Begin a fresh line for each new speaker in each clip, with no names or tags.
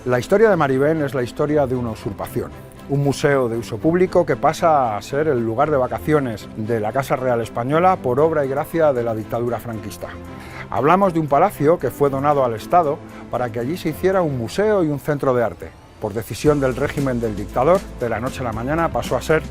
La historia de Marivén es la historia de una usurpación, un museo de uso público que pasa a ser el lugar de vacaciones de la Casa Real Española por obra y gracia de la dictadura franquista. Hablamos de un palacio que fue donado al Estado para que allí se hiciera un museo y un centro de arte. Por decisión del régimen del dictador, de la noche a la mañana pasó a ser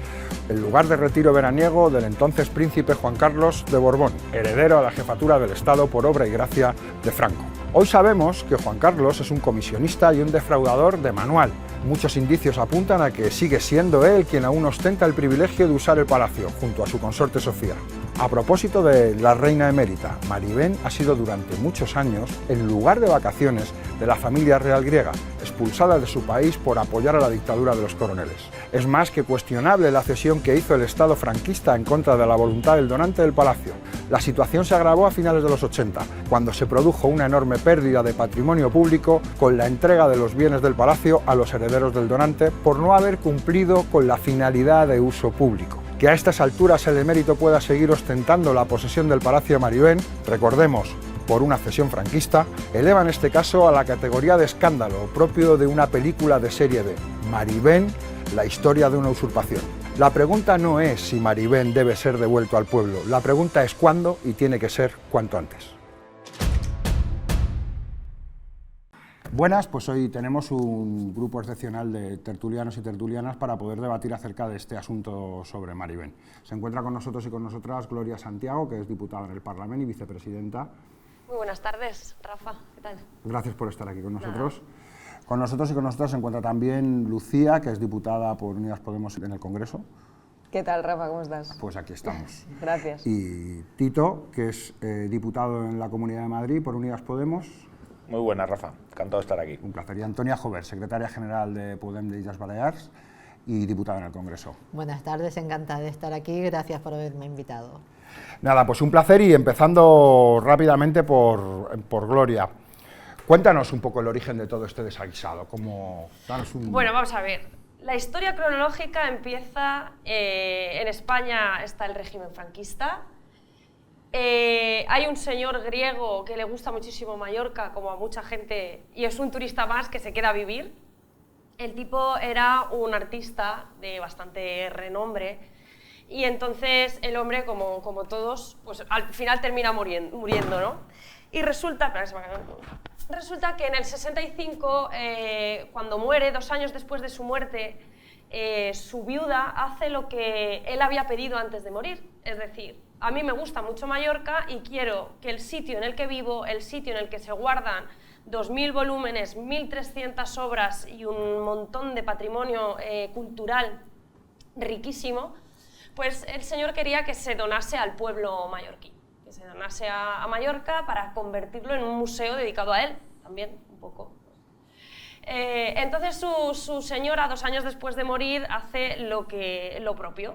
el lugar de retiro veraniego del entonces príncipe Juan Carlos de Borbón, heredero a la jefatura del Estado por obra y gracia de Franco. Hoy sabemos que Juan Carlos es un comisionista y un defraudador de manual. Muchos indicios apuntan a que sigue siendo él quien aún ostenta el privilegio de usar el palacio, junto a su consorte Sofía. A propósito de la reina emérita, Marivén ha sido durante muchos años el lugar de vacaciones de la familia real griega, expulsada de su país por apoyar a la dictadura de los coroneles. Es más que cuestionable la cesión que hizo el Estado franquista en contra de la voluntad del donante del palacio. La situación se agravó a finales de los 80, cuando se produjo una enorme pérdida de patrimonio público con la entrega de los bienes del palacio a los herederos del donante por no haber cumplido con la finalidad de uso público. Que a estas alturas el emérito pueda seguir ostentando la posesión del Palacio de Marivén, recordemos, por una cesión franquista, eleva en este caso a la categoría de escándalo propio de una película de serie B. Marivén, la historia de una usurpación. La pregunta no es si Marivén debe ser devuelto al pueblo, la pregunta es cuándo y tiene que ser cuanto antes. Buenas, pues hoy tenemos un grupo excepcional de tertulianos y tertulianas para poder debatir acerca de este asunto sobre Marivén. Se encuentra con nosotros y con nosotras Gloria Santiago, que es diputada en el Parlamento y vicepresidenta.
Muy buenas tardes, Rafa, ¿qué tal?
Gracias por estar aquí con nosotros. Nada. Con nosotros y con nosotras se encuentra también Lucía, que es diputada por Unidas Podemos en el Congreso.
¿Qué tal, Rafa? ¿Cómo estás?
Pues aquí estamos.
Gracias.
Y Tito, que es diputado en la Comunidad de Madrid por Unidas Podemos.
Muy buena, Rafa. Encantado de estar aquí.
Un placer. Y Antonia Jover, secretaria general de Podem de Illes Balears y diputada en el Congreso.
Buenas tardes, encantada de estar aquí. Gracias por haberme invitado.
Nada, pues un placer y empezando rápidamente por Gloria. Cuéntanos un poco el origen de todo este desaguisado.
Bueno, vamos a ver. La historia cronológica empieza en España está el régimen franquista. Hay un señor griego que le gusta muchísimo Mallorca, como a mucha gente, y es un turista más que se queda a vivir. El tipo era un artista de bastante renombre y entonces el hombre, como todos, pues al final termina muriendo, ¿no? Y resulta que en el 65, cuando muere, 2 años después de su muerte, su viuda hace lo que él había pedido antes de morir, es decir, a mí me gusta mucho Mallorca y quiero que el sitio en el que vivo, el sitio en el que se guardan 2.000 volúmenes, 1.300 obras y un montón de patrimonio cultural riquísimo, pues el señor quería que se donase al pueblo mallorquín, que se donase a Mallorca para convertirlo en un museo dedicado a él, también un poco. Entonces su señora, 2 años después de morir, hace lo propio.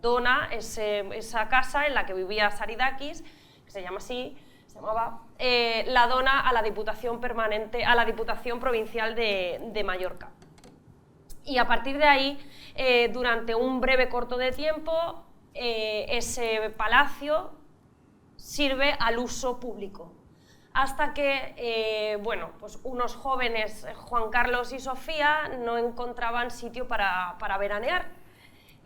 Dona esa casa en la que vivía Saridakis, que se llamaba, la dona a la Diputación Permanente, a la Diputación Provincial de Mallorca. Y a partir de ahí, durante un breve corto de tiempo, ese palacio sirve al uso público. Hasta que, pues unos jóvenes, Juan Carlos y Sofía, no encontraban sitio para veranear.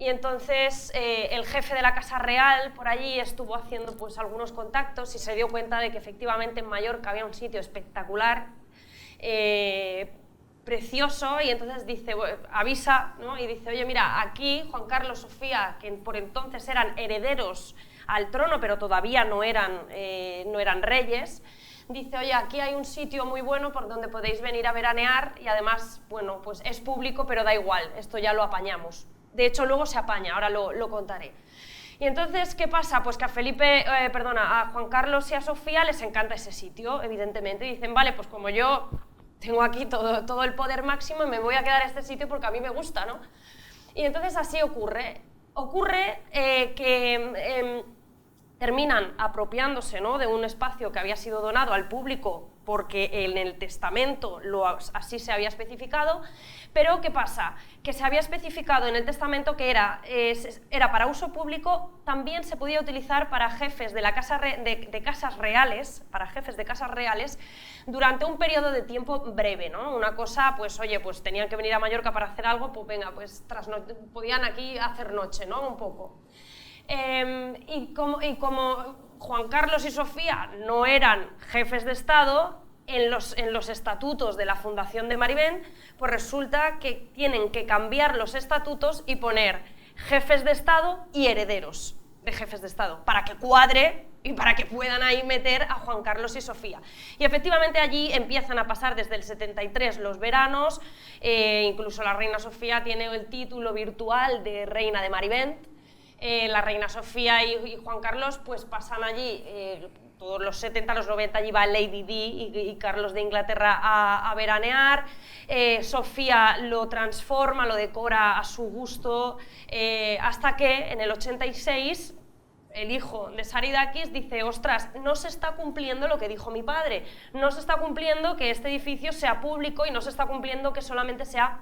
Y entonces el jefe de la Casa Real por allí estuvo haciendo pues algunos contactos y se dio cuenta de que efectivamente en Mallorca había un sitio espectacular, precioso, y entonces dice, avisa, ¿no? Y dice, oye, mira, aquí Juan Carlos, Sofía, que por entonces eran herederos al trono, pero todavía no eran reyes, dice, oye, aquí hay un sitio muy bueno por donde podéis venir a veranear y además, bueno, pues es público, pero da igual, esto ya lo apañamos. De hecho, luego se apaña, ahora lo contaré. Y entonces, ¿qué pasa? Pues que a Juan Carlos y a Sofía les encanta ese sitio, evidentemente, y dicen, vale, pues como yo tengo aquí todo el poder máximo y me voy a quedar en este sitio porque a mí me gusta, ¿no? Y entonces así ocurre. Ocurre que terminan apropiándose, ¿no?, de un espacio que había sido donado al público porque en el testamento así se había especificado, pero ¿qué pasa? Que se había especificado en el testamento que era para uso público, también se podía utilizar para jefes de, de casas reales, para jefes de casas reales, durante un periodo de tiempo breve, ¿no? Una cosa, pues oye, pues tenían que venir a Mallorca para hacer algo, pues venga, pues podían aquí hacer noche, ¿no?, un poco. Y como Juan Carlos y Sofía no eran jefes de Estado, en los estatutos de la Fundación de Marivent, pues resulta que tienen que cambiar los estatutos y poner jefes de Estado y herederos de jefes de Estado, para que cuadre y para que puedan ahí meter a Juan Carlos y Sofía. Y efectivamente allí empiezan a pasar desde el 73 los veranos, incluso la reina Sofía tiene el título virtual de reina de Marivent. La reina Sofía y Juan Carlos pues pasan allí, todos los 70, los 90 allí va Lady Di y Carlos de Inglaterra a veranear. Sofía lo transforma, lo decora a su gusto, hasta que en el 86 el hijo de Saridakis dice: ostras, no se está cumpliendo lo que dijo mi padre, no se está cumpliendo que este edificio sea público y no se está cumpliendo que solamente sea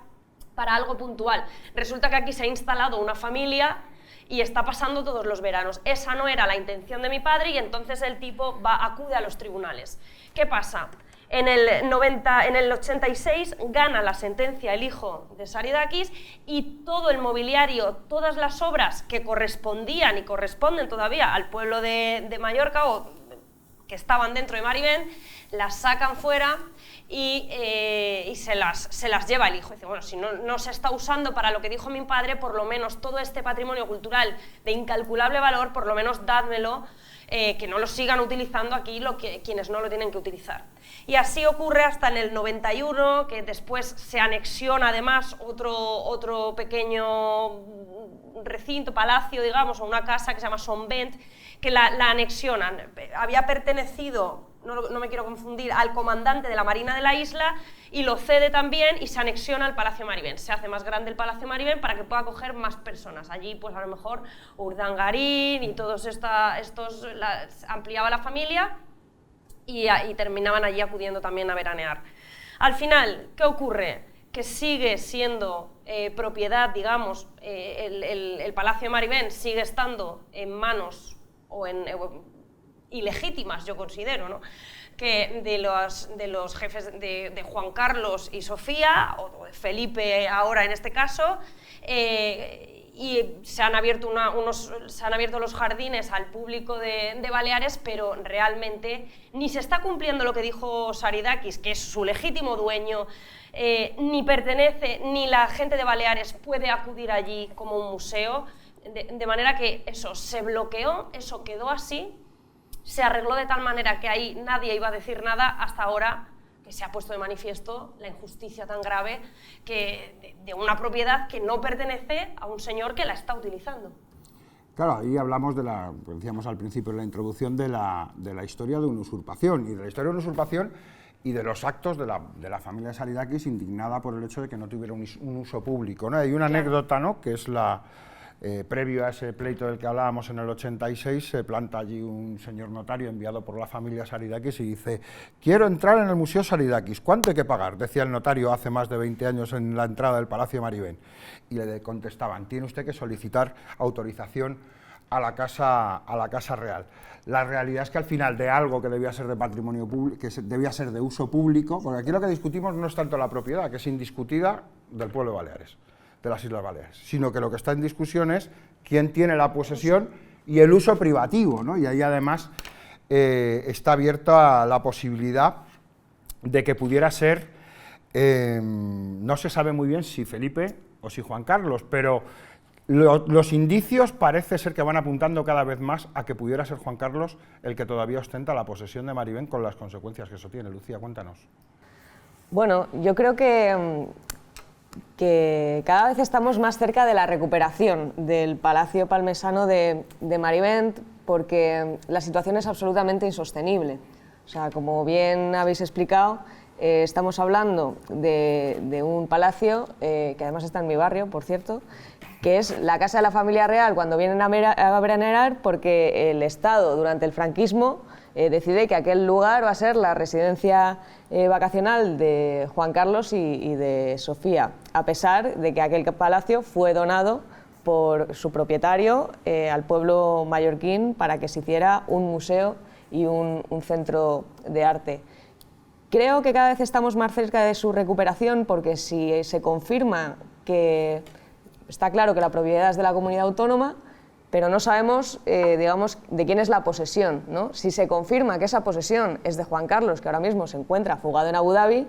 para algo puntual. Resulta que aquí se ha instalado una familia y está pasando todos los veranos. Esa no era la intención de mi padre y entonces el tipo acude a los tribunales. ¿Qué pasa? En el 86 gana la sentencia el hijo de Saridakis y todo el mobiliario, todas las obras que correspondían y corresponden todavía al pueblo de Mallorca o que estaban dentro de Marivent, las sacan fuera y se las lleva el hijo. Dice, bueno, si no se está usando para lo que dijo mi padre, por lo menos todo este patrimonio cultural de incalculable valor, por lo menos dádmelo, que no lo sigan utilizando aquí quienes no lo tienen que utilizar. Y así ocurre hasta en el 91, que después se anexiona además otro pequeño recinto, palacio, digamos, o una casa que se llama Sonvent, que la anexionan. Había pertenecido, no me quiero confundir, al comandante de la Marina de la isla y lo cede también y se anexiona al Palacio Marivent. Se hace más grande el Palacio Marivent para que pueda acoger más personas. Allí, pues a lo mejor Urdangarín y todos estos ampliaba la familia y terminaban allí acudiendo también a veranear. Al final, ¿qué ocurre? Que sigue siendo propiedad, digamos, el Palacio Marivent sigue estando en manos ilegítimas, yo considero, ¿no?, que de los jefes de Juan Carlos y Sofía, o de Felipe ahora en este caso, y se han abierto los jardines al público de Baleares, pero realmente ni se está cumpliendo lo que dijo Saridakis, que es su legítimo dueño, ni pertenece, ni la gente de Baleares puede acudir allí como un museo, de manera que eso se bloqueó, eso quedó así, se arregló de tal manera que ahí nadie iba a decir nada hasta ahora que se ha puesto de manifiesto la injusticia tan grave de una propiedad que no pertenece a un señor que la está utilizando.
Claro, ahí hablamos pues decíamos al principio en la introducción, de la historia de una usurpación, y de la historia de una usurpación y de los actos de la familia Saridakis indignada por el hecho de que no tuviera un uso público, ¿no? Hay una anécdota, ¿no?, que es previo a ese pleito del que hablábamos en el 86, se planta allí un señor notario enviado por la familia Saridakis y dice: quiero entrar en el Museo Saridakis, ¿cuánto hay que pagar?, decía el notario hace más de 20 años en la entrada del Palacio Marivent. Y le contestaban: tiene usted que solicitar autorización a la Casa Real. La realidad es que al final de algo que debía ser de patrimonio público, que debía ser de uso público, porque aquí lo que discutimos no es tanto la propiedad, que es indiscutida, del pueblo de Baleares, de las Islas Baleares, sino que lo que está en discusión es quién tiene la posesión y el uso privativo, ¿no? Y ahí además está abierta la posibilidad de que pudiera ser, no se sabe muy bien si Felipe o si Juan Carlos, pero los indicios parece ser que van apuntando cada vez más a que pudiera ser Juan Carlos el que todavía ostenta la posesión de Marivent, con las consecuencias que eso tiene. Lucía, cuéntanos.
Bueno, yo creo que cada vez estamos más cerca de la recuperación del Palacio Palmesano de Marivent, porque la situación es absolutamente insostenible. O sea, como bien habéis explicado, estamos hablando de un palacio, que además está en mi barrio, por cierto, que es la casa de la familia real cuando vienen a veranear, porque el Estado durante el franquismo decide que aquel lugar va a ser la residencia vacacional de Juan Carlos y de Sofía, a pesar de que aquel palacio fue donado por su propietario al pueblo mallorquín para que se hiciera un museo y un centro de arte. Creo que cada vez estamos más cerca de su recuperación, porque si se confirma que está claro que la propiedad es de la comunidad autónoma, pero no sabemos, digamos, de quién es la posesión, ¿no? Si se confirma que esa posesión es de Juan Carlos, que ahora mismo se encuentra fugado en Abu Dhabi,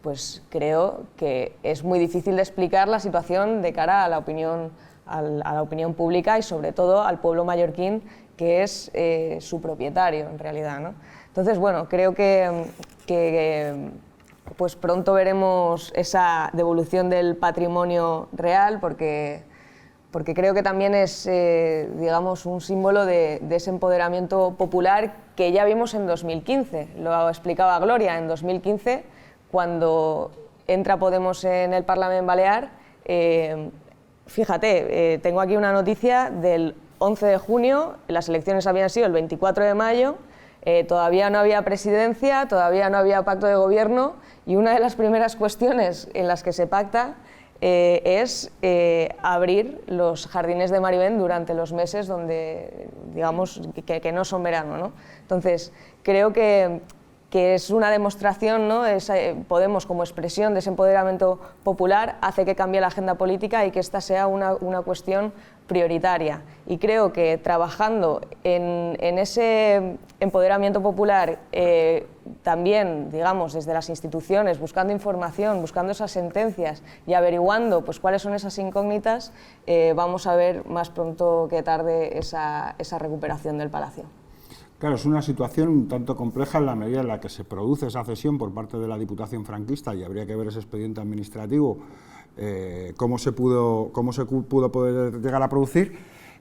pues creo que es muy difícil de explicar la situación de cara a la opinión pública y sobre todo al pueblo mallorquín, que es su propietario en realidad, ¿no? Entonces, bueno, creo que pues pronto veremos esa devolución del patrimonio real, porque creo que también es, digamos, un símbolo de ese empoderamiento popular que ya vimos en 2015. Lo explicaba Gloria, en 2015, cuando entra Podemos en el Parlamento Balear. Fíjate, tengo aquí una noticia del 11 de junio, las elecciones habían sido el 24 de mayo, todavía no había presidencia, todavía no había pacto de gobierno, y una de las primeras cuestiones en las que se pacta es abrir los jardines de Marivent durante los meses donde, digamos, que no son verano, ¿no? Entonces, creo que es una demostración, ¿no? Podemos, como expresión de ese empoderamiento popular, hace que cambie la agenda política y que esta sea una cuestión prioritaria. Y creo que trabajando en ese empoderamiento popular, también, digamos, desde las instituciones, buscando información, buscando esas sentencias y averiguando pues, cuáles son esas incógnitas, vamos a ver más pronto que tarde esa recuperación del palacio.
Claro, es una situación un tanto compleja en la medida en la que se produce esa cesión por parte de la Diputación franquista, y habría que ver ese expediente administrativo, cómo se pudo poder llegar a producir,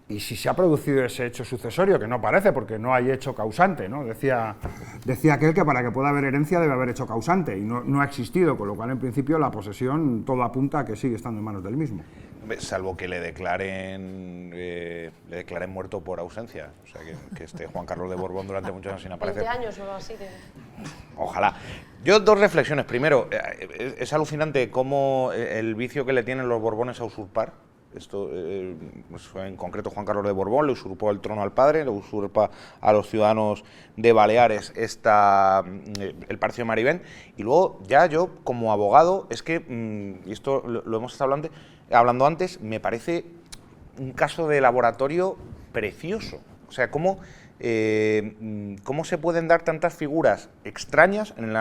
y si se ha producido ese hecho sucesorio, que no parece, porque no hay hecho causante, ¿no? Decía aquel que para que pueda haber herencia debe haber hecho causante, y no ha existido, con lo cual en principio la posesión todo apunta a que sigue estando en manos del mismo.
Salvo que le declaren muerto por ausencia, o sea, que esté Juan Carlos de Borbón durante muchos años sin aparecer.
20 años o algo así.
Ojalá. Yo dos reflexiones. Primero, es alucinante cómo el vicio que le tienen los Borbones a usurpar. Esto, en concreto, Juan Carlos de Borbón le usurpó el trono al padre, le usurpa a los ciudadanos de Baleares el Palacio de Marivent. Y luego, ya yo, como abogado, es que, y esto lo hemos estado hablando antes, me parece un caso de laboratorio precioso. O sea, cómo se pueden dar tantas figuras extrañas en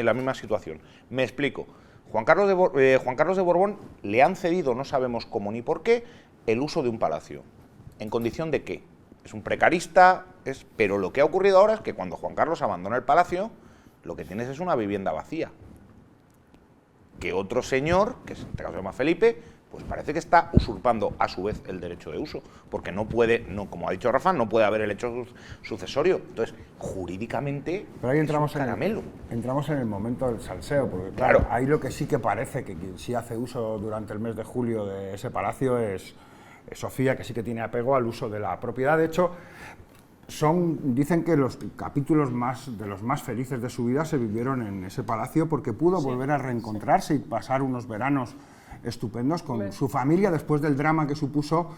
la misma situación. Me explico. Juan Carlos de Borbón le han cedido, no sabemos cómo ni por qué, el uso de un palacio. ¿En condición de qué? Es un precarista, pero lo que ha ocurrido ahora es que cuando Juan Carlos abandona el palacio, lo que tienes es una vivienda vacía. Que otro señor, que en este caso se llama Felipe, pues parece que está usurpando a su vez el derecho de uso, porque no puede, como ha dicho Rafa, no puede haber el hecho sucesorio. Entonces, jurídicamente,
pero ahí entramos
es un caramelo.
Entramos en el momento del salseo, porque claro, ahí lo que sí que parece que quien sí hace uso durante el mes de julio de ese palacio es Sofía, que sí que tiene apego al uso de la propiedad. De hecho, dicen que los capítulos de los más felices de su vida se vivieron en ese palacio, porque pudo volver a reencontrarse y pasar unos veranos estupendos con su familia después del drama que supuso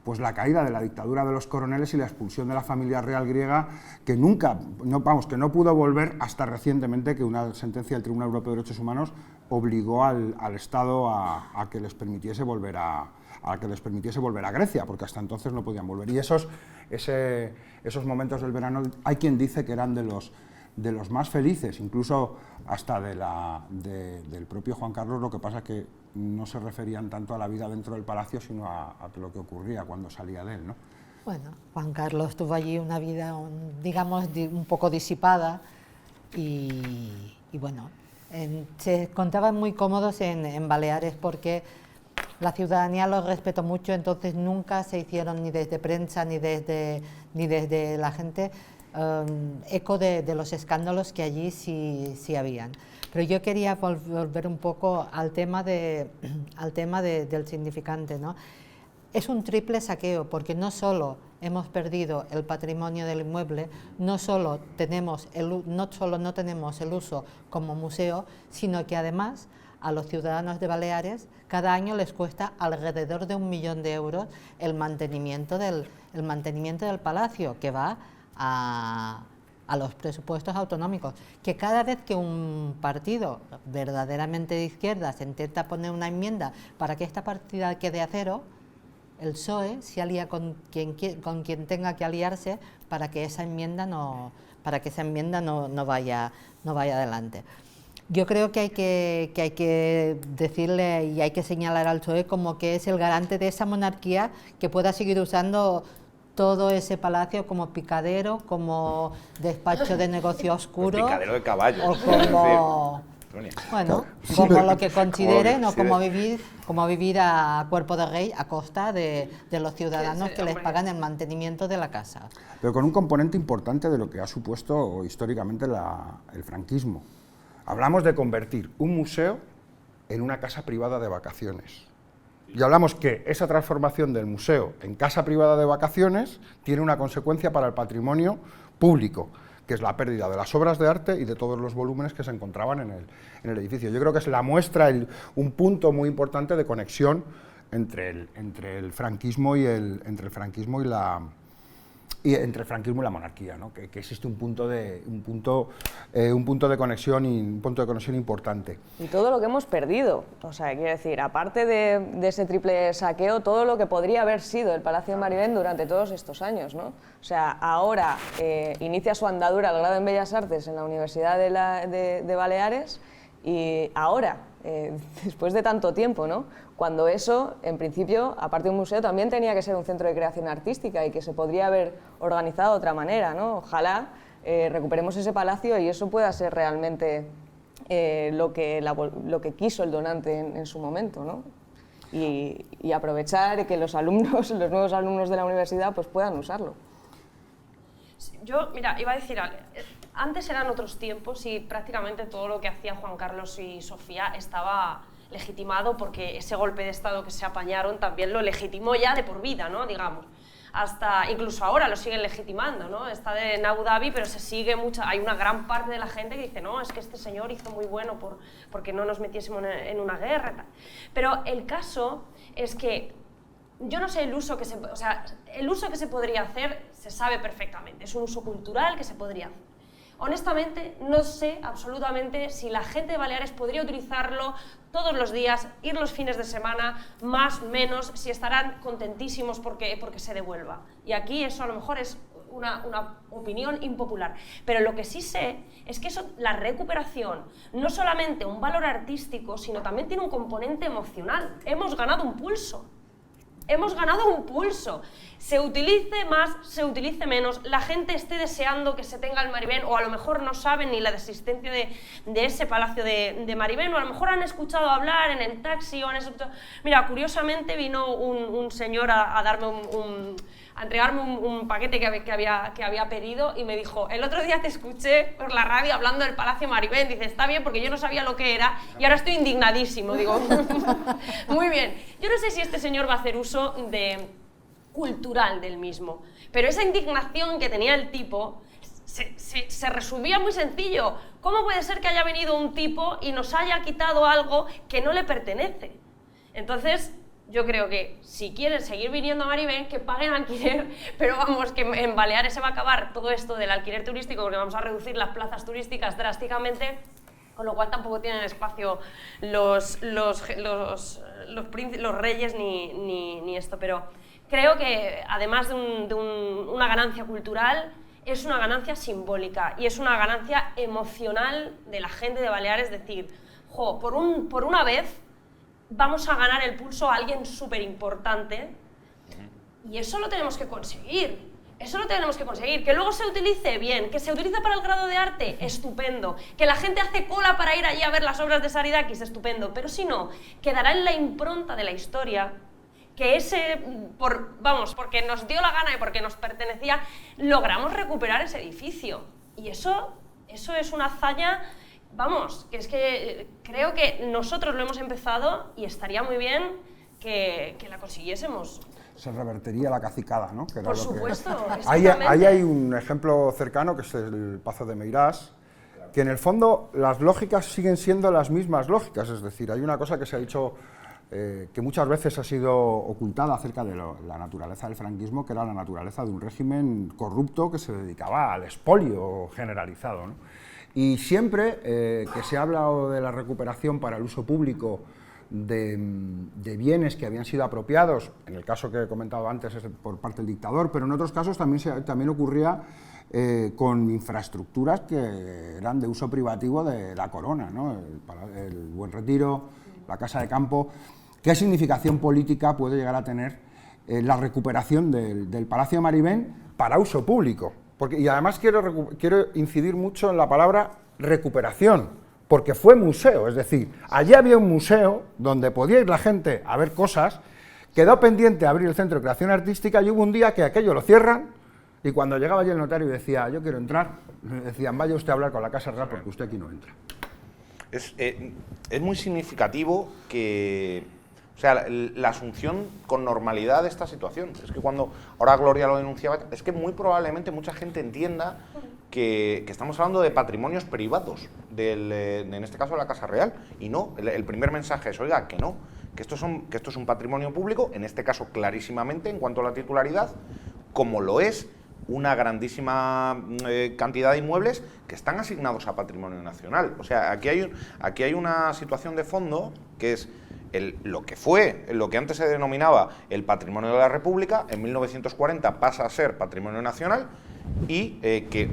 pues la caída de la dictadura de los coroneles y la expulsión de la familia real griega, que no pudo volver hasta recientemente, que una sentencia del Tribunal Europeo de Derechos Humanos obligó al Estado a que les permitiese volver a Grecia, porque hasta entonces no podían volver. Y esos momentos del verano hay quien dice que eran de los más felices, incluso hasta del propio Juan Carlos. Lo que pasa es que no se referían tanto a la vida dentro del palacio, sino a lo que ocurría cuando salía de él, ¿no?
Bueno, Juan Carlos tuvo allí una vida, digamos, un poco disipada y bueno, se encontraban muy cómodos en Baleares porque la ciudadanía los respetó mucho, entonces nunca se hicieron ni desde prensa ni desde la gente eco de los escándalos que allí sí habían. Pero yo quería volver un poco al tema del significante, ¿no? es un triple saqueo, porque no solo hemos perdido el patrimonio del inmueble, no solo no tenemos el uso como museo, sino que además a los ciudadanos de Baleares cada año les cuesta alrededor de 1 millón de euros el mantenimiento del palacio, que va a los presupuestos autonómicos, que cada vez que un partido verdaderamente de izquierdas intenta poner una enmienda para que esta partida quede a cero, el PSOE se alía con quien tenga que aliarse para que esa enmienda no vaya adelante. Yo creo que hay que decirle y hay que señalar al PSOE como que es el garante de esa monarquía que pueda seguir usando todo ese palacio como picadero, como despacho de negocio oscuro.
Picadero de caballos.
O como... Bueno, como lo que consideren o como vivir a cuerpo de rey a costa de los ciudadanos que les pagan el mantenimiento de la casa.
Pero con un componente importante de lo que ha supuesto históricamente el franquismo. Hablamos de convertir un museo en una casa privada de vacaciones. Y hablamos que esa transformación del museo en casa privada de vacaciones tiene una consecuencia para el patrimonio público, que es la pérdida de las obras de arte y de todos los volúmenes que se encontraban en el edificio. Yo creo que es la muestra, un punto muy importante de conexión entre el franquismo y la monarquía, ¿no? que existe un punto de conexión importante.
Y todo lo que hemos perdido, o sea, quiero decir, aparte de ese triple saqueo, todo lo que podría haber sido el Palacio de Marivent durante todos estos años, ¿no? O sea, ahora inicia su andadura el grado en Bellas Artes en la Universidad de Baleares y ahora, después de tanto tiempo, ¿no? Cuando eso, en principio, aparte de un museo, también tenía que ser un centro de creación artística y que se podría haber organizado de otra manera, ¿no? Ojalá recuperemos ese palacio y eso pueda ser realmente lo que quiso el donante en su momento, ¿no? Y aprovechar que los nuevos alumnos de la universidad pues puedan usarlo.
Yo, mira, iba a decir, antes eran otros tiempos y prácticamente todo lo que hacía Juan Carlos y Sofía estaba legitimado porque ese golpe de Estado que se apañaron también lo legitimó ya de por vida, ¿no? Digamos. Hasta, incluso ahora lo siguen legitimando, ¿no? Está en Abu Dhabi, pero hay una gran parte de la gente que dice, no, es que este señor hizo muy bueno porque no nos metiésemos en una guerra. Tal. Pero el caso es que yo no sé el uso que se podría hacer, se sabe perfectamente, es un uso cultural que se podría hacer. Honestamente, no sé absolutamente si la gente de Baleares podría utilizarlo todos los días, ir los fines de semana, más, menos, si estarán contentísimos porque se devuelva. Y aquí eso a lo mejor es una opinión impopular. Pero lo que sí sé es que la recuperación, no solamente un valor artístico, sino también tiene un componente emocional. Hemos ganado un pulso. Hemos ganado un pulso. Se utilice más, se utilice menos, la gente esté deseando que se tenga el Marivent, o a lo mejor no saben ni la existencia de ese palacio de Marivent, o a lo mejor han escuchado hablar en el taxi, o han escuchado... Mira, curiosamente vino un señor a entregarme un paquete que había pedido y me dijo, el otro día te escuché por la radio hablando del Palacio Marivent. Dice, está bien porque yo no sabía lo que era y ahora estoy indignadísimo. Digo, muy bien. Yo no sé si este señor va a hacer uso cultural del mismo, pero esa indignación que tenía el tipo se resumía muy sencillo. ¿Cómo puede ser que haya venido un tipo y nos haya quitado algo que no le pertenece? Entonces, yo creo que si quieren seguir viniendo a Marivent, que paguen alquiler, pero vamos, que en Baleares se va a acabar todo esto del alquiler turístico porque vamos a reducir las plazas turísticas drásticamente, con lo cual tampoco tienen espacio los reyes ni esto, pero creo que además de una ganancia cultural, es una ganancia simbólica y es una ganancia emocional de la gente de Baleares, decir, jo, por una vez vamos a ganar el pulso a alguien súper importante y eso lo tenemos que conseguir. Eso lo tenemos que conseguir. Que luego se utilice bien, que se utilice para el grado de arte, estupendo. Que la gente hace cola para ir allí a ver las obras de Saridakis, estupendo. Pero si no, quedará en la impronta de la historia que porque nos dio la gana y porque nos pertenecía, logramos recuperar ese edificio. Y eso es una hazaña, vamos, que es que creo que nosotros lo hemos empezado y estaría muy bien que la consiguiésemos.
se revertiría la cacicada, ¿no? Que era
Por
lo que-
supuesto,
Ahí
exactamente.
hay un ejemplo cercano, que es el Pazo de Meirás, que en el fondo las lógicas siguen siendo las mismas lógicas, es decir, hay una cosa que se ha dicho que muchas veces ha sido ocultada acerca de la naturaleza del franquismo, que era la naturaleza de un régimen corrupto que se dedicaba al expolio generalizado, ¿no? Y siempre que se ha hablado de la recuperación para el uso público de bienes que habían sido apropiados, en el caso que he comentado antes es por parte del dictador, pero en otros casos también ocurría con infraestructuras que eran de uso privativo de la corona, ¿no? El Buen Retiro, la Casa de Campo. ¿Qué significación política puede llegar a tener la recuperación del Palacio de Marivent para uso público? Y además quiero incidir mucho en la palabra recuperación, porque fue museo, es decir, allí había un museo donde podía ir la gente a ver cosas, quedó pendiente abrir el Centro de Creación Artística y hubo un día que aquello lo cierran y cuando llegaba allí el notario y decía, yo quiero entrar, le decían, vaya usted a hablar con la Casa Real porque usted aquí no entra.
Es muy significativo que... O sea, la asunción con normalidad de esta situación. Es que cuando ahora Gloria lo denunciaba, es que muy probablemente mucha gente entienda que estamos hablando de patrimonios privados, en este caso de la Casa Real, y no, el primer mensaje es, oiga, que no, que esto es un patrimonio público, en este caso clarísimamente en cuanto a la titularidad, como lo es una grandísima cantidad de inmuebles que están asignados a patrimonio nacional. O sea, aquí hay una situación de fondo que es lo que antes se denominaba el patrimonio de la República, en 1940 pasa a ser patrimonio nacional y que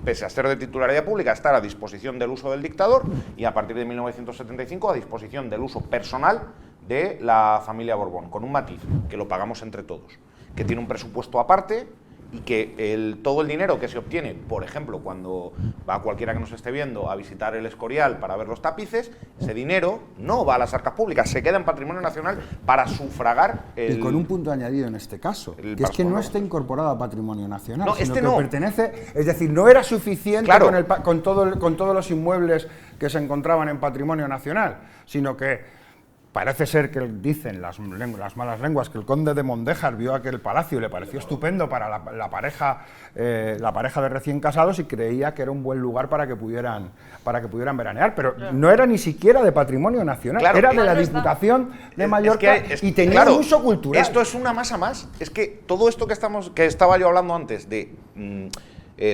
pese a ser de titularidad pública, estar a disposición del uso del dictador y a partir de 1975 a disposición del uso personal de la familia Borbón, con un matiz, que lo pagamos entre todos, que tiene un presupuesto aparte y que todo el dinero que se obtiene, por ejemplo, cuando va cualquiera que nos esté viendo a visitar el Escorial para ver los tapices, ese dinero no va a las arcas públicas, se queda en patrimonio nacional para sufragar
Y con un punto añadido en este caso, que es que no está incorporado a patrimonio nacional,
no,
sino
este
que
no.
pertenece, es decir, no era suficiente
claro.
con todos los inmuebles que se encontraban en patrimonio nacional, sino que parece ser que dicen las malas lenguas que el conde de Mondéjar vio aquel palacio y le pareció estupendo para la pareja de recién casados y creía que era un buen lugar para que pudieran veranear, pero no era ni siquiera de patrimonio nacional,
claro,
era de la Diputación de Mallorca y tenía un uso cultural.
Esto es una masa más. Es que todo esto que estaba yo hablando antes de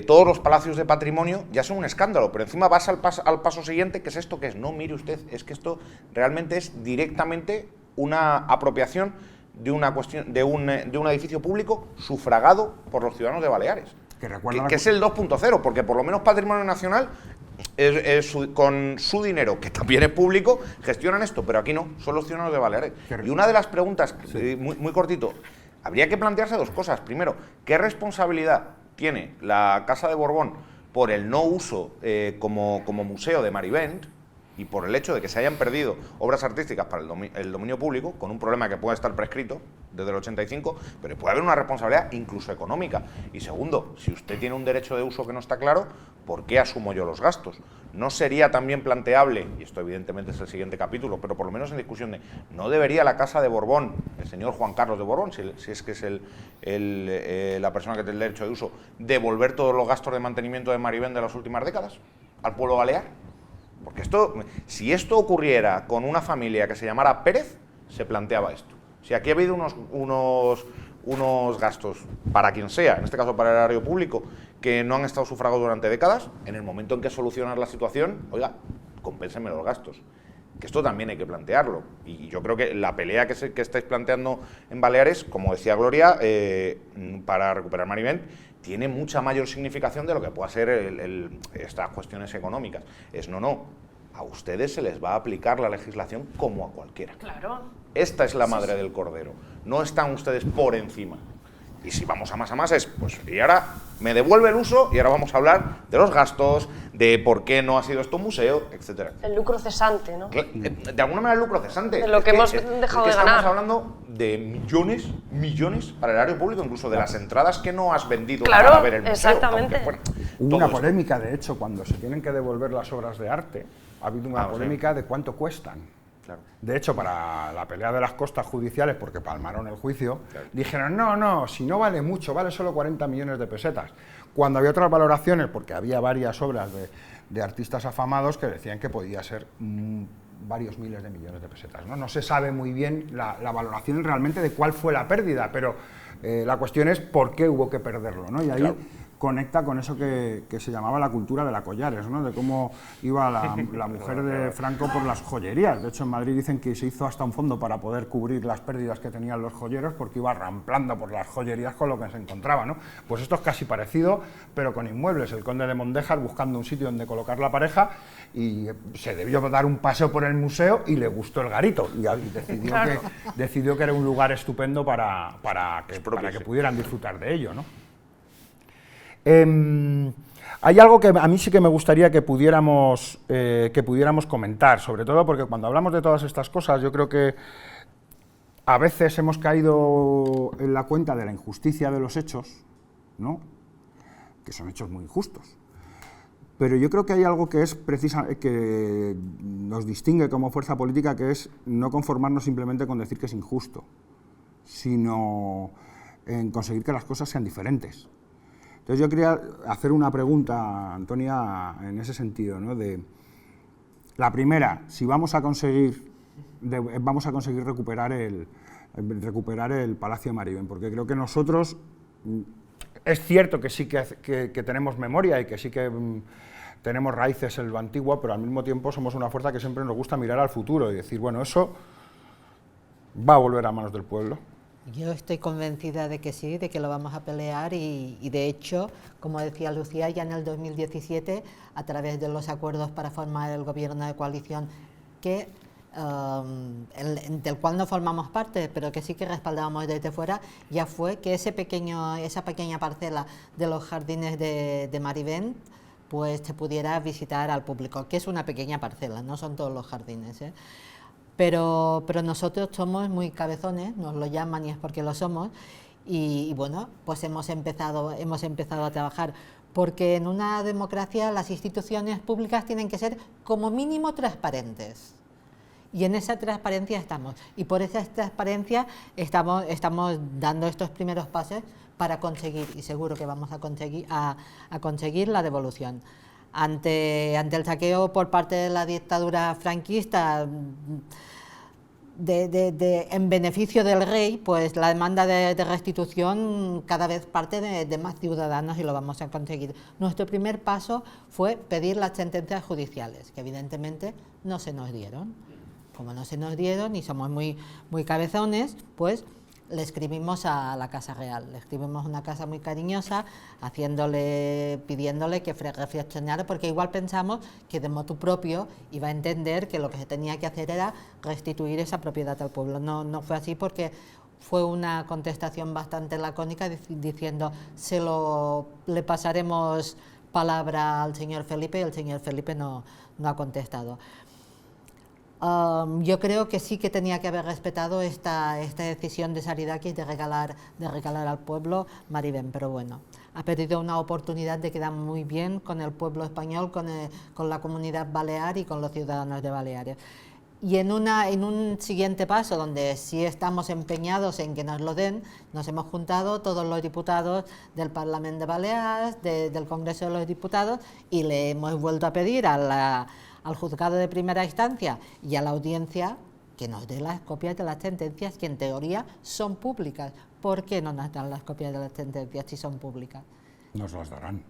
todos los palacios de patrimonio ya son un escándalo, pero encima vas al paso siguiente, que es esto que es, no, mire usted, es que esto realmente es directamente una apropiación de un edificio público sufragado por los ciudadanos de Baleares, que es el 2.0, porque por lo menos Patrimonio Nacional con su dinero, que también es público, gestionan esto, pero aquí no, son los ciudadanos de Baleares. Y una de las preguntas, muy cortito, habría que plantearse dos cosas. Primero, ¿qué responsabilidad tiene la Casa de Borbón por el no uso como museo de Marivent y por el hecho de que se hayan perdido obras artísticas para el dominio público, con un problema que puede estar prescrito desde el 85, pero puede haber una responsabilidad incluso económica? Y segundo, si usted tiene un derecho de uso que no está claro, ¿por qué asumo yo los gastos? ¿No sería también planteable, y esto evidentemente es el siguiente capítulo, pero por lo menos en discusión de, ¿no debería la Casa de Borbón, el señor Juan Carlos de Borbón, si es que es la persona que tiene el derecho de uso, devolver todos los gastos de mantenimiento de Marivent de las últimas décadas al pueblo balear? Porque si esto ocurriera con una familia que se llamara Pérez, se planteaba esto. Si aquí ha habido unos gastos para quien sea, en este caso para el erario público, que no han estado sufragados durante décadas, en el momento en que solucionar la situación, oiga, compénsenme los gastos. Que esto también hay que plantearlo. Y yo creo que la pelea que estáis planteando en Baleares, como decía Gloria, para recuperar Marivent, tiene mucha mayor significación de lo que pueda ser estas cuestiones económicas. No. A ustedes se les va a aplicar la legislación como a cualquiera.
Claro.
Esta es la madre del cordero. No están ustedes por encima. Y si vamos a más es, pues, y ahora me devuelve el uso y ahora vamos a hablar de los gastos, de por qué no ha sido esto un museo, etcétera.
El lucro cesante, ¿no?
De alguna manera el lucro cesante.
De lo que hemos dejado de ganar.
Estamos hablando de millones para el erario público, incluso de las entradas que no has vendido para ver el museo.
Exactamente.
Aunque, bueno,
hubo una polémica, de hecho, cuando se tienen que devolver las obras de arte, ha habido una polémica de cuánto cuestan.
Claro.
De hecho, para la pelea de las costas judiciales, porque palmaron el juicio, dijeron, no, si no vale mucho, vale solo 40 millones de pesetas. Cuando había otras valoraciones, porque había varias obras de artistas afamados que decían que podía ser varios miles de millones de pesetas, ¿no? No se sabe muy bien la valoración realmente de cuál fue la pérdida, pero la cuestión es por qué hubo que perderlo, ¿no? Y ahí conecta con eso que se llamaba la cultura de la Collares, ¿no? De cómo iba la mujer de Franco por las joyerías. De hecho, en Madrid dicen que se hizo hasta un fondo para poder cubrir las pérdidas que tenían los joyeros, porque iba ramplando por las joyerías con lo que se encontraba, ¿no? Pues esto es casi parecido, pero con inmuebles. El conde de Mondéjar buscando un sitio donde colocar la pareja, y se debió dar un paseo por el museo y le gustó el garito, y decidió que era un lugar estupendo para que pudieran disfrutar de ello, ¿no? Hay algo que a mí sí que me gustaría que pudiéramos comentar, sobre todo porque cuando hablamos de todas estas cosas, yo creo que a veces hemos caído en la cuenta de la injusticia de los hechos, ¿no? Que son hechos muy injustos. Pero yo creo que hay algo que es que nos distingue como fuerza política, que es no conformarnos simplemente con decir que es injusto, sino en conseguir que las cosas sean diferentes. Entonces yo quería hacer una pregunta, Antonia, en ese sentido, ¿no? La primera, si vamos a conseguir recuperar el Palacio de Maribén, porque creo que nosotros, es cierto que sí que tenemos memoria y que sí que tenemos raíces en lo antiguo, pero al mismo tiempo somos una fuerza que siempre nos gusta mirar al futuro y decir, bueno, eso va a volver a manos del pueblo.
Yo estoy convencida de que sí, de que lo vamos a pelear y de hecho, como decía Lucía, ya en el 2017, a través de los acuerdos para formar el gobierno de coalición, del cual no formamos parte, pero que sí que respaldábamos desde fuera, ya fue que esa pequeña parcela de los jardines de Marivent, pues se pudiera visitar al público, que es una pequeña parcela, no son todos los jardines, ¿eh? Pero nosotros somos muy cabezones, nos lo llaman y es porque lo somos, y bueno, pues hemos empezado a trabajar, porque en una democracia las instituciones públicas tienen que ser como mínimo transparentes, y en esa transparencia estamos, y por esa transparencia estamos dando estos primeros pasos para conseguir, y seguro que vamos a conseguir la devolución. Ante el saqueo por parte de la dictadura franquista, en beneficio del rey, pues la demanda de restitución cada vez parte de más ciudadanos y lo vamos a conseguir. Nuestro primer paso fue pedir las sentencias judiciales, que evidentemente no se nos dieron. Como no se nos dieron y somos muy cabezones, pues le escribimos a la Casa Real, le escribimos una carta muy cariñosa, pidiéndole que reflexionara, porque igual pensamos que de motu propio iba a entender que lo que se tenía que hacer era restituir esa propiedad al pueblo. No fue así, porque fue una contestación bastante lacónica diciendo le pasaremos palabra al señor Felipe, y el señor Felipe no ha contestado. Yo creo que sí que tenía que haber respetado esta decisión de Saridakis de regalar al pueblo Marivén, pero bueno, ha perdido una oportunidad de quedar muy bien con el pueblo español, con la comunidad balear y con los ciudadanos de Baleares. Y en un siguiente paso, donde sí estamos empeñados en que nos lo den, nos hemos juntado todos los diputados del Parlamento de Baleares, del Congreso de los Diputados, y le hemos vuelto a pedir al juzgado de primera instancia y a la audiencia que nos dé las copias de las sentencias, que en teoría son públicas. ¿Por qué no nos dan las copias de las sentencias si son públicas?
Nos las darán.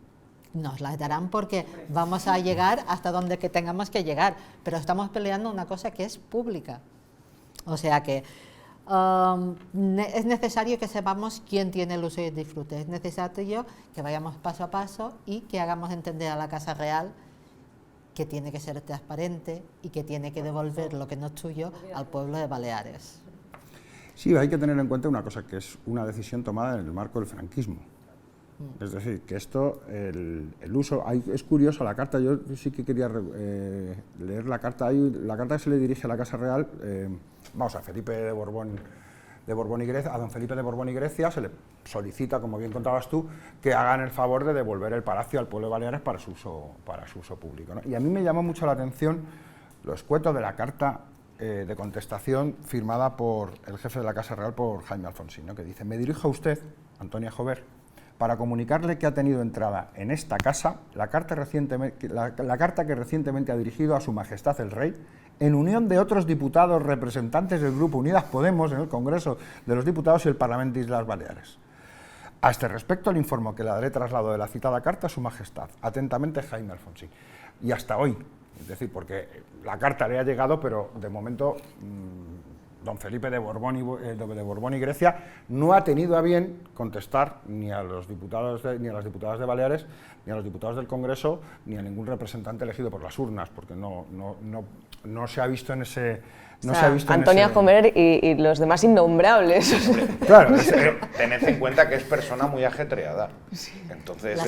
Nos las darán porque vamos a llegar hasta donde que tengamos que llegar, pero estamos peleando una cosa que es pública. O sea que es necesario que sepamos quién tiene el uso y el disfrute. Es necesario que vayamos paso a paso y que hagamos entender a la Casa Real que tiene que ser transparente y que tiene que devolver lo que no es suyo al pueblo de Baleares.
Sí, hay que tener en cuenta una cosa, que es una decisión tomada en el marco del franquismo. Es decir, que esto, el uso, es curioso la carta, yo sí que quería leer la carta, la carta que se le dirige a la Casa Real, a Felipe de Borbón y Grecia, a don Felipe de Borbón y Grecia se le solicita, como bien contabas tú, que hagan el favor de devolver el palacio al pueblo de Baleares para su uso público, ¿no? Y a mí me llamó mucho la atención lo escueto de la carta de contestación firmada por el jefe de la Casa Real, por Jaime Alfonsín, ¿no? Que dice: me dirijo a usted, Antonia Jover, para comunicarle que ha tenido entrada en esta casa la carta que recientemente ha dirigido a Su Majestad el Rey, en unión de otros diputados representantes del Grupo Unidas Podemos en el Congreso de los Diputados y el Parlamento de Islas Baleares. A este respecto le informo que le daré traslado de la citada carta a Su Majestad. Atentamente, Jaime Alfonsín. Y hasta hoy, es decir, porque la carta le ha llegado, pero de momento don Felipe de Borbón y Grecia no ha tenido a bien contestar ni a los diputados ni a las diputadas de Baleares, ni a los diputados del Congreso, ni a ningún representante elegido por las urnas, porque no se ha visto en ese... No se ha visto
Antonia Jover y los demás innombrables.
Claro,
tened en cuenta que es persona muy ajetreada. Entonces,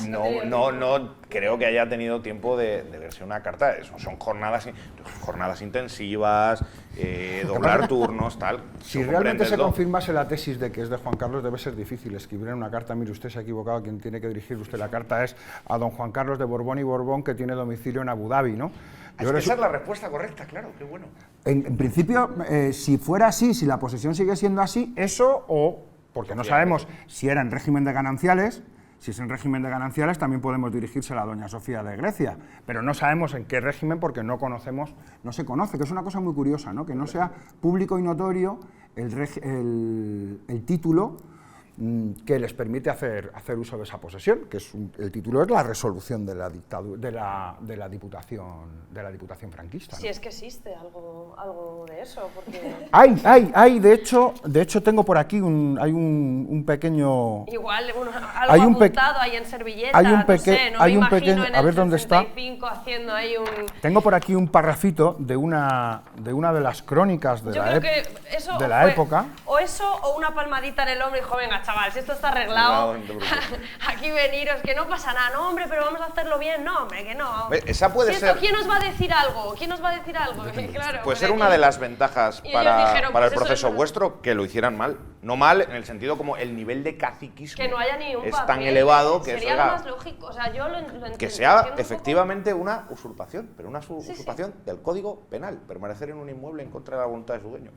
no creo que haya tenido tiempo de verse una carta. Son jornadas intensivas, doblar turnos, tal.
Si realmente se confirmase la tesis de que es de Juan Carlos, debe ser difícil escribir una carta. Mire, usted se ha equivocado, quien tiene que dirigir usted la carta es a don Juan Carlos de Borbón y Borbón, que tiene domicilio en Abu Dhabi, ¿no?
Esa es la respuesta correcta, claro, qué bueno.
En principio, si fuera así, si la posesión sigue siendo así, eso o, porque no sabemos si era en régimen de gananciales, si es en régimen de gananciales también podemos dirigirse a la doña Sofía de Grecia, pero no sabemos en qué régimen porque no se conoce, que es una cosa muy curiosa, ¿no? Que no sea público y notorio el título que les permite hacer uso de esa posesión, que es el título es la resolución de la dictadura de la diputación franquista, ¿no?
Si es que existe algo de eso, porque...
Hay, de hecho tengo por aquí un pequeño...
Igual, algo apuntado ahí en servilleta,
a ver dónde está.
Haciendo ahí un...
Tengo por aquí un parrafito de una de las crónicas de la época.
O eso, o una palmadita en el hombro y dijo, venga, chaval, si esto está arreglado, aquí veniros, que no pasa nada, no, hombre, pero vamos a hacerlo bien, no, hombre, que no.
Esa puede ser...
¿Quién nos va a decir algo? ¿Quién nos va a decir algo? Claro,
puede ser una de las ventajas para el proceso
eso,
vuestro, que lo hicieran mal. No mal en el sentido como el nivel de caciquismo
que no haya ni un
es
papel,
tan elevado que
sería lo más lógico. O sea, yo lo entiendo.
Que sea efectivamente una usurpación, pero una usurpación del Código Penal, permanecer en un inmueble en contra de la voluntad de su dueño.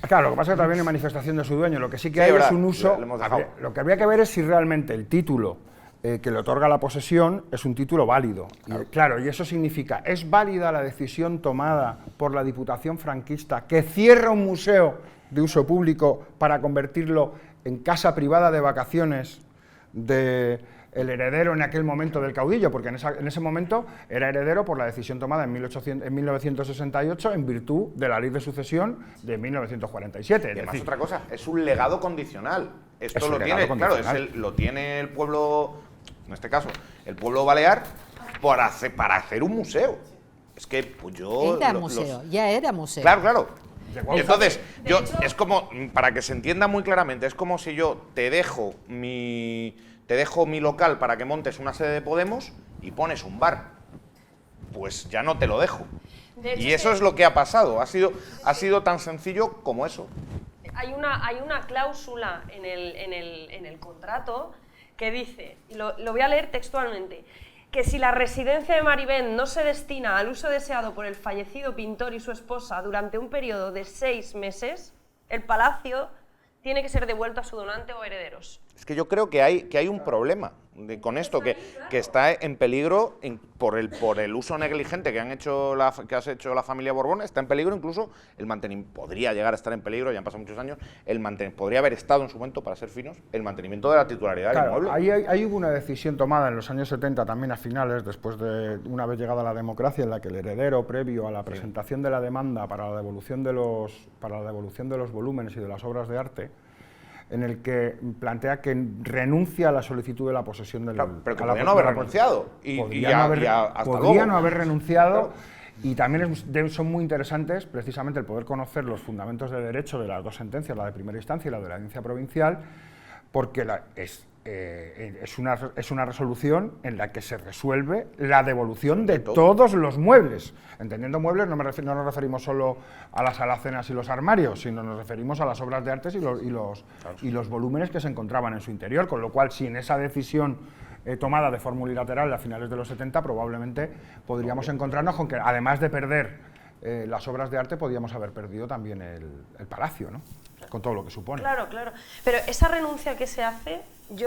Claro, lo que pasa es que también hay manifestación de su dueño, lo que sí que hay es un uso... Lo que habría que ver es si realmente el título que le otorga la posesión es un título válido. Claro, y eso significa, ¿es válida la decisión tomada por la Diputación franquista que cierra un museo de uso público para convertirlo en casa privada de vacaciones del heredero en aquel momento del caudillo? Porque en ese momento era heredero por la decisión tomada en 1968 en virtud de la Ley de Sucesión de 1947.
Y además, otra cosa, es un legado condicional. Esto lo tiene, claro, lo tiene el pueblo, en este caso, el pueblo balear, para hacer un museo. Es que pues yo...
Ya era museo.
Claro. Entonces, es como, para que se entienda muy claramente, es como si yo te dejo mi local para que montes una sede de Podemos y pones un bar. Pues ya no te lo dejo. Y eso es lo que ha pasado. Ha sido tan sencillo como eso.
Hay una cláusula en el contrato que dice, y lo voy a leer textualmente, que si la residencia de Marivent no se destina al uso deseado por el fallecido pintor y su esposa durante un periodo de 6 meses, el palacio tiene que ser devuelto a su donante o herederos.
Es que yo creo que hay un problema con esto, que está en peligro por el uso negligente que has hecho la familia Borbón. Está en peligro incluso el mantenimiento, podría llegar a estar en peligro, ya han pasado muchos años, podría haber estado en su momento, para ser finos, el mantenimiento de la titularidad del inmueble.
Ahí hubo una decisión tomada en los años 70, también a finales, después de una vez llegada la democracia, en la que el heredero, previo a la presentación de la demanda para la devolución de los volúmenes y de las obras de arte, en el que plantea que renuncia a la solicitud de la posesión del...
Claro, pero que podría no haber renunciado.
Podría no haber renunciado, y también son muy interesantes precisamente el poder conocer los fundamentos de derecho de las dos sentencias, la de primera instancia y la de la audiencia provincial, porque es una resolución en la que se resuelve la devolución de todos los muebles. Entendiendo muebles no nos referimos solo a las alacenas y los armarios, sino nos referimos a las obras de arte y los volúmenes que se encontraban en su interior, con lo cual, si en esa decisión tomada de forma unilateral a finales de los 70, probablemente podríamos encontrarnos con que, además de perder las obras de arte, podíamos haber perdido también el palacio, ¿no? Con todo lo que supone.
Claro, claro. Pero esa renuncia que se hace,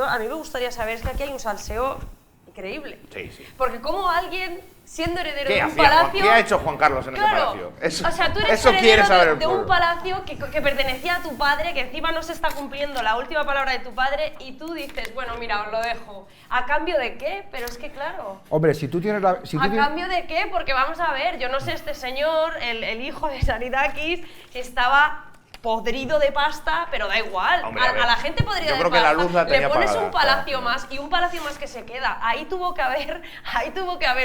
a mí me gustaría saber, es que aquí hay un salseo increíble.
Sí, sí.
Porque como alguien, siendo heredero
¿Qué
de un
hacía
palacio...
¿Qué ha hecho Juan Carlos en ese
Claro,
palacio? Eso,
o sea, tú eres
eso quiere
heredero
saber el
de un
pueblo.
palacio que pertenecía a tu padre, que encima no se está cumpliendo la última palabra de tu padre, y tú dices, bueno, mira, os lo dejo. ¿A cambio de qué? Pero es que claro...
Hombre, si tú tienes la...
¿A cambio de qué? Porque vamos a ver, yo no sé, este señor, el hijo de Saridakis, estaba podrido de pasta, pero da igual.
Hombre,
a la gente podrida
yo
de
creo que la
pasta
luz la tenía
le pones
pagada,
un palacio más y un palacio más que se queda. Ahí tuvo que haber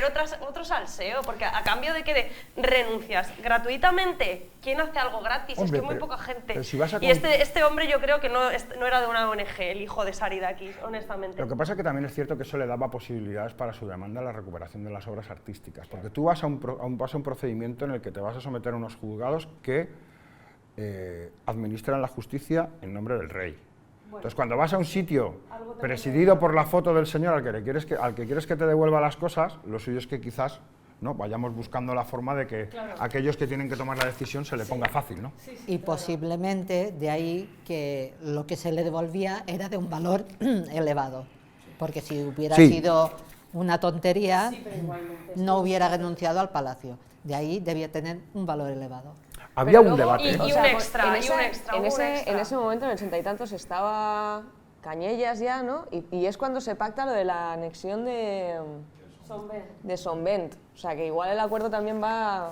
otro salseo, porque a cambio de que renuncias gratuitamente, ¿quién hace algo gratis?
Hombre,
es que muy
pero-
poca gente.
pero si vas a
Y este hombre yo creo que no era de una ONG, el hijo de Saridakis, honestamente.
Lo que pasa es que también es cierto que eso le daba posibilidades para su demanda a la recuperación de las obras artísticas, porque tú vas a un procedimiento en el que te vas a someter a unos juzgados que administran la justicia en nombre del rey. Entonces, cuando vas a un sitio presidido por la foto del señor al que quieres que te devuelva las cosas, lo suyo es que quizás, ¿no?, vayamos buscando la forma de que aquellos que tienen que tomar la decisión se le ponga fácil, ¿no?
Y posiblemente de ahí que lo que se le devolvía era de un valor elevado, porque si hubiera
Sí.
sido una tontería, no hubiera renunciado al palacio. De ahí debía tener un valor elevado.
Había
Pero
un
luego-
debate.
Y
o
un
sea,
extra,
en
y
ese-
un extra,
en
un
ese,
extra.
en ese momento, en el 80 y tantos, estaba Cañellas ya, ¿no? Y es cuando se pacta lo de la anexión de Sonvent. O sea, que igual el acuerdo también va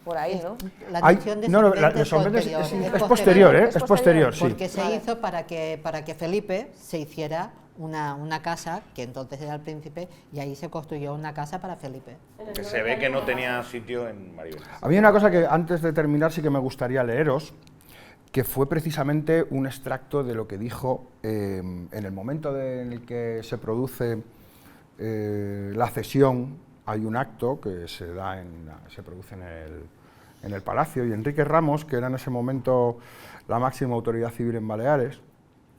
por ahí, ¿no?
La
Hay-
anexión de
no, no,
Sonvent
la de
es
Sonvent es
posterior,
es posterior, ¿eh?
Es
Es posterior,
posterior,
sí.
porque se
Vale.
hizo para que Felipe se hiciera una casa, que entonces era el príncipe, y ahí se construyó una casa para Felipe.
Que se ve que no tenía sitio en Maribel.
Había una cosa que antes de terminar sí que me gustaría leeros, que fue precisamente un extracto de lo que dijo en el momento en el que se produce la cesión. Hay un acto que se produce en el Palacio, y Enrique Ramos, que era en ese momento la máxima autoridad civil en Baleares,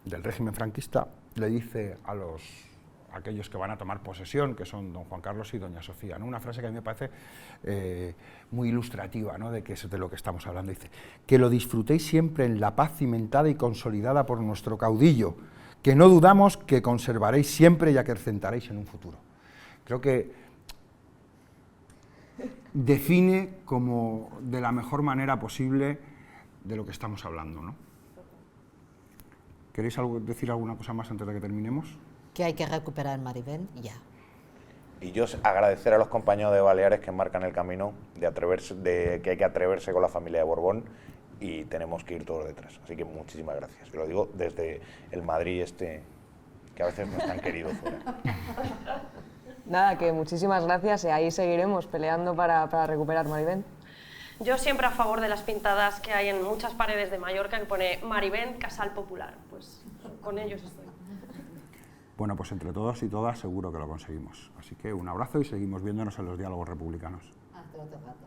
del régimen franquista, le dice a aquellos que van a tomar posesión, que son don Juan Carlos y doña Sofía, ¿no?, una frase que a mí me parece muy ilustrativa, ¿no?, de lo que estamos hablando. Dice: que lo disfrutéis siempre en la paz cimentada y consolidada por nuestro caudillo, que no dudamos que conservaréis siempre y acrecentaréis en un futuro. Creo que define como de la mejor manera posible de lo que estamos hablando, ¿no? ¿Queréis decir alguna cosa más antes de que terminemos?
Que hay que recuperar Maribel ya.
Y yo agradecer a los compañeros de Baleares que marcan el camino que hay que atreverse con la familia de Borbón, y tenemos que ir todos detrás. Así que muchísimas gracias. Y lo digo desde el Madrid que a veces no es tan querido fuera.
Nada, que muchísimas gracias y ahí seguiremos peleando para recuperar Maribel.
Yo siempre a favor de las pintadas que hay en muchas paredes de Mallorca que pone Maribel, Casal Popular. Pues con ellos estoy.
Bueno, pues entre todos y todas seguro que lo conseguimos. Así que un abrazo y seguimos viéndonos en los diálogos republicanos.
Hasta otro rato.